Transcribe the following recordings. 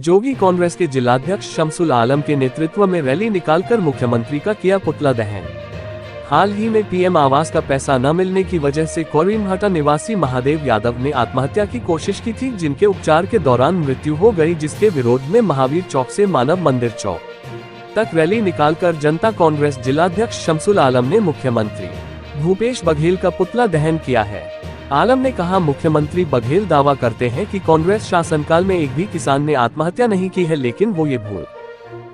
जोगी कांग्रेस के जिलाध्यक्ष शमसुल आलम के नेतृत्व में रैली निकालकर मुख्यमंत्री का किया पुतला दहन। हाल ही में पीएम आवास का पैसा न मिलने की वजह से कोरीमघाटा निवासी महादेव यादव ने आत्महत्या की कोशिश की थी, जिनके उपचार के दौरान मृत्यु हो गई, जिसके विरोध में महावीर चौक से मानव मंदिर चौक तक रैली निकालकर जनता कांग्रेस जिलाध्यक्ष शमसुल आलम ने मुख्यमंत्री भूपेश बघेल का पुतला दहन किया है। आलम ने कहा, मुख्यमंत्री बघेल दावा करते हैं कि कांग्रेस शासनकाल में एक भी किसान ने आत्महत्या नहीं की है, लेकिन वो ये भूल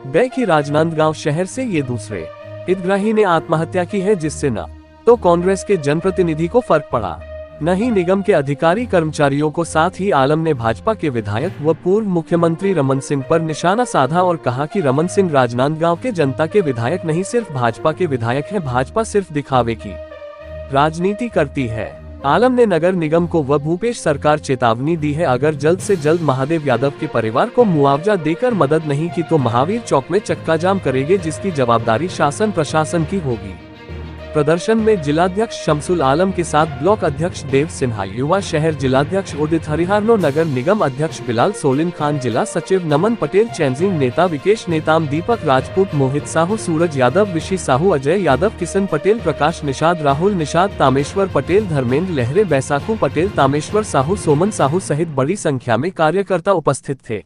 गए कि राजनांदगांव शहर से ये दूसरे हितग्राही ने आत्महत्या की है, जिससे न तो कांग्रेस के जनप्रतिनिधि को फर्क पड़ा, न ही निगम के अधिकारी कर्मचारियों को। साथ ही आलम ने भाजपा के विधायक व पूर्व मुख्यमंत्री रमन सिंह पर निशाना साधा और कहा कि रमन सिंह राजनांदगांव के जनता के विधायक नहीं, सिर्फ भाजपा के विधायक हैं। भाजपा सिर्फ दिखावे की राजनीति करती है। आलम ने नगर निगम को व भूपेश सरकार चेतावनी दी है, अगर जल्द से जल्द महादेव यादव के परिवार को मुआवजा देकर मदद नहीं की तो महावीर चौक में चक्का जाम करेंगे, जिसकी जवाबदारी शासन प्रशासन की होगी। प्रदर्शन में जिलाध्यक्ष शमसुल आलम के साथ ब्लॉक अध्यक्ष देव सिन्हा, युवा शहर जिलाध्यक्ष उदित हरिहरनो, नगर निगम अध्यक्ष बिलाल सोलिन खान, जिला सचिव नमन पटेल, चैनजिंग नेता विकेश नेताम, दीपक राजपूत, मोहित साहू, सूरज यादव, विशी साहू, अजय यादव, किशन पटेल, प्रकाश निषाद, राहुल निषाद, तामेश्वर पटेल, धर्मेंद्र लहरे, बैसाखू पटेल, तामेश्वर साहू, सोमन साहू सहित बड़ी संख्या में कार्यकर्ता उपस्थित थे।